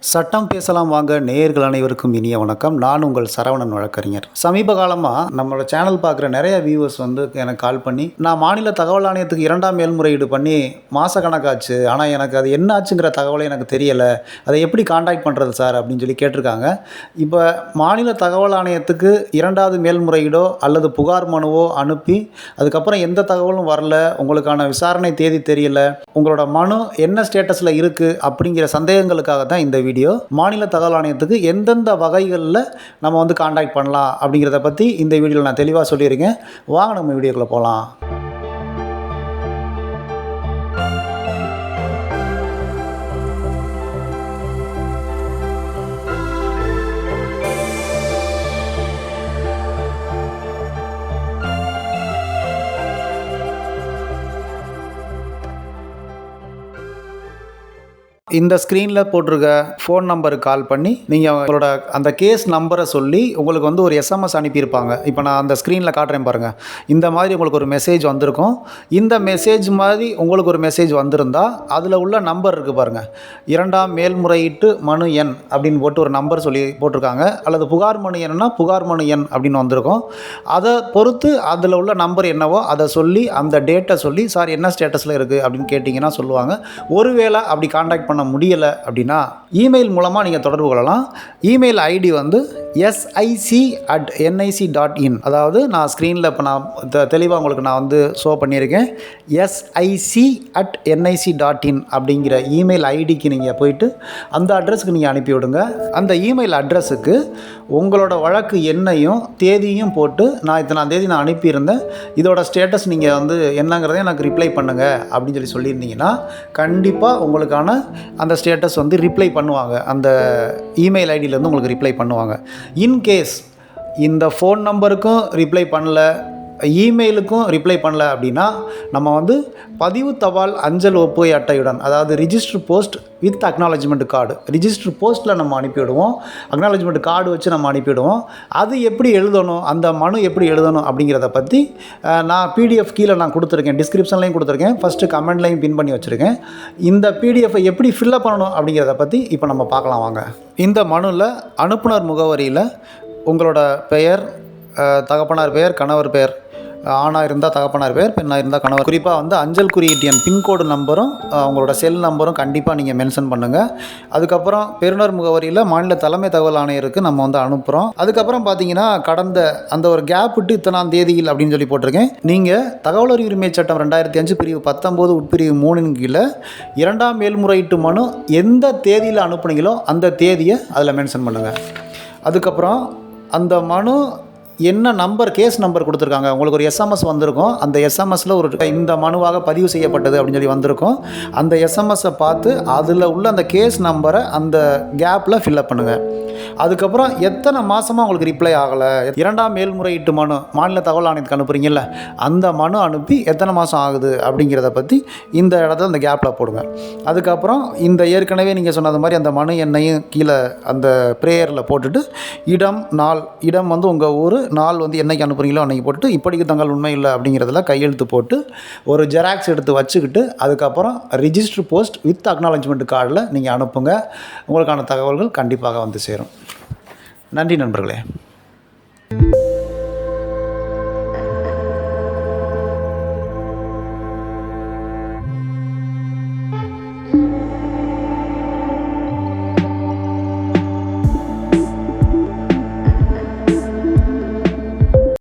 சட்டம் பேசலாம் வாங்க நேயர்கள் அனைவருக்கும் இனிய வணக்கம். நான் உங்கள் சரவணன் வழக்கறிஞர். சமீப காலமாக நம்மளோட சேனல் பார்க்குற நிறைய வியூவர்ஸ் எனக்கு கால் பண்ணி, நான் மாநில தகவல் ஆணையத்துக்கு 2ஆம் மேல்முறையீடு பண்ணி மாதக்கணக்காச்சு, ஆனால் எனக்கு அது என்ன ஆச்சுங்கிற தகவலே எனக்கு தெரியலை, அதை எப்படி காண்டாக்ட் பண்ணுறது சார் அப்படின்னு சொல்லி கேட்டிருக்காங்க. இப்போ மாநில தகவல் ஆணையத்துக்கு 2வது மேல்முறையீடோ அல்லது புகார் மனுவோ அனுப்பி அதுக்கப்புறம் எந்த தகவலும் வரல, உங்களுக்கான விசாரணை தேதி தெரியல, உங்களோட மனு என்ன ஸ்டேட்டஸில் இருக்குது அப்படிங்கிற சந்தேகங்களுக்காக தான் இந்த வீடியோ. மாநில தகவல் ஆணையத்துக்கு எந்தெந்த வகைகளில் நம்ம காண்டாக்ட் பண்ணலாம் அப்படிங்கிறத பற்றி இந்த வீடியோவில் நான் தெளிவாக சொல்லியிருக்கேன். வாங்க நம்ம வீடியோக்குள்ளே போகலாம். இந்த ஸ்க்ரீனில் போட்டிருக்க ஃபோன் நம்பருக்கு கால் பண்ணி நீங்கள் உங்களோட அந்த கேஸ் நம்பரை சொல்லி உங்களுக்கு ஒரு எஸ்எம்எஸ் அனுப்பியிருப்பாங்க. இப்போ நான் அந்த ஸ்க்ரீனில் காட்டுறேன் பாருங்கள். இந்த மாதிரி உங்களுக்கு ஒரு மெசேஜ் வந்திருக்கும். இந்த மெசேஜ் மாதிரி உங்களுக்கு ஒரு மெசேஜ் வந்திருந்தால் அதில் உள்ள நம்பர் இருக்குது பாருங்கள், 2ஆம் மேல்முறையீட்டு மனு எண் அப்படின்னு போட்டு ஒரு நம்பர் சொல்லி போட்டிருக்காங்க. அல்லது புகார் மனு எண்ணுன்னா புகார் மனு எண் அப்படின்னு வந்திருக்கும். அதை பொறுத்து அதில் உள்ள நம்பர் என்னவோ அதை சொல்லி அந்த டேட்டை சொல்லி, சார் என்ன ஸ்டேட்டஸில் இருக்குது அப்படின்னு கேட்டிங்கன்னா சொல்லுவாங்க. ஒருவேளை அப்படி காண்டாக்ட் பண்ண முடியலை அப்படின்னா இமெயில் மூலமாக நீங்கள் தொடர்பு கொள்ளலாம். Email ID sic@nic.in. அதாவது நான் ஸ்க்ரீனில் இப்போ நான் தெளிவாக உங்களுக்கு நான் ஷோ பண்ணியிருக்கேன். sic@nic.in அப்படிங்கிற இமெயில் ஐடிக்கு நீங்கள் போயிட்டு அந்த அட்ரஸுக்கு நீங்கள் அனுப்பிவிடுங்க. அந்த இமெயில் அட்ரஸுக்கு உங்களோட வழக்கு எண்ணையும் தேதியும் போட்டு, நான் இத்தனாம் தேதி நான் அனுப்பியிருந்தேன், இதோட ஸ்டேட்டஸ் நீங்கள் என்னங்கிறத எனக்கு ரிப்ளை பண்ணுங்கள் அப்படின்னு சொல்லியிருந்தீங்கன்னா கண்டிப்பாக உங்களுக்கான அந்த ஸ்டேட்டஸ் ரிப்ளை பண்ணுவாங்க. அந்த இமெயில் ஐடியிலேருந்து உங்களுக்கு ரிப்ளை பண்ணுவாங்க. இன்கேஸ் இந்த ஃபோன் நம்பருக்கும் ரிப்ளை பண்ணல, இமெயிலுக்கும் ரிப்ளை பண்ணல அப்படின்னா நம்ம பதிவு தபால் அஞ்சல் ஒப்புகை அட்டையுடன், அதாவது register post with acknowledgement card, register போஸ்ட்டில் நம்ம அனுப்பிவிடுவோம். அக்னாலஜ்மெண்ட் கார்டு வச்சு நம்ம அனுப்பிவிடுவோம். அது எப்படி எழுதணும், அந்த மனு எப்படி எழுதணும் அப்படிங்கிறத பற்றி நான் பிடிஎஃப் கீழே நான் கொடுத்துருக்கேன், டிஸ்கிரிப்ஷன்லையும் கொடுத்துருக்கேன், ஃபஸ்ட்டு கமெண்ட்லையும் பின் பண்ணி வச்சுருக்கேன். இந்த பிடிஎஃப்பை எப்படி ஃபில்லப் பண்ணணும் அப்படிங்கிறத பற்றி இப்போ நம்ம பார்க்கலாம் வாங்க. இந்த மனுவில் அனுப்புனர் முகவரியில் உங்களோட பெயர், தகப்பனார் பெயர், கணவர் பெயர், ஆணாக இருந்தால் தகப்பனார் பெயர், பெண்ணாக இருந்தால் கணவர், குறிப்பாக அஞ்சல் குறியீட்டு எண், பின்கோடு நம்பரும் உங்களோட செல் நம்பரும் கண்டிப்பாக நீங்கள் மென்ஷன் பண்ணுங்கள். அதுக்கப்புறம் பெறுநர் முகவரியில் மாநில தலைமை தகவல் ஆணையருக்கு நம்ம அனுப்புகிறோம். அதுக்கப்புறம் பார்த்தீங்கன்னா கடந்த அந்த ஒரு கேப் விட்டு இத்தனாம் தேதியில் அப்படின்னு சொல்லி போட்டிருக்கேன். நீங்கள் தகவல் உரிமை சட்டம் 2005 பிரிவு 19 உட்பிரிவு 3 கீழே 2ஆம் மேல்முறையீட்டு மனு எந்த தேதியில் அனுப்புனீங்களோ அந்த தேதியை அதில் மென்ஷன் பண்ணுங்கள். அதுக்கப்புறம் அந்த மனு என்ன நம்பர், கேஸ் நம்பர் கொடுத்துருக்காங்க, உங்களுக்கு ஒரு எஸ்எம்எஸ் வந்திருக்கும். அந்த எஸ்எம்எஸில் இந்த மனுவாக பதிவு செய்யப்பட்டது அப்படின்னு சொல்லி வந்திருக்கும். அந்த எஸ்எம்எஸை பார்த்து அதில் உள்ள அந்த கேஸ் நம்பரை அந்த கேப்பில் ஃபில்லப் பண்ணுங்கள். அதுக்கப்புறம் எத்தனை மாதமாக உங்களுக்கு ரிப்ளை ஆகலை, 2ஆம் மேல்முறையீட்டு மனு மாநில தகவல் ஆணையத்துக்கு அனுப்புகிறீங்கல்ல, அந்த மனு அனுப்பி எத்தனை மாதம் ஆகுது அப்படிங்கிறத பற்றி இந்த இடத்துல அந்த கேப்பில் போடுங்க. அதுக்கப்புறம் இந்த ஏற்கனவே நீங்கள் சொன்னது மாதிரி அந்த மனு எண்ணையும் கீழே அந்த ப்ரேயரில் போட்டுட்டு இடம், நாள், இடம் உங்கள் ஊர், நாள் என்றைக்கு அனுப்புகிறீங்களோ அன்றைக்கி போட்டு இப்படிக்கு தங்கள் உண்மை இல்லை அப்படிங்கிறதுல கையெழுத்து போட்டு ஒரு ஜெராக்ஸ் எடுத்து வச்சுக்கிட்டு அதுக்கப்புறம் ரிஜிஸ்டர் போஸ்ட் வித் அக்னாலஜ்மெண்ட் கார்டில் நீங்கள் அனுப்புங்க. உங்களுக்கான தகவல்கள் கண்டிப்பாக சேரும். நன்றி நண்பர்களே.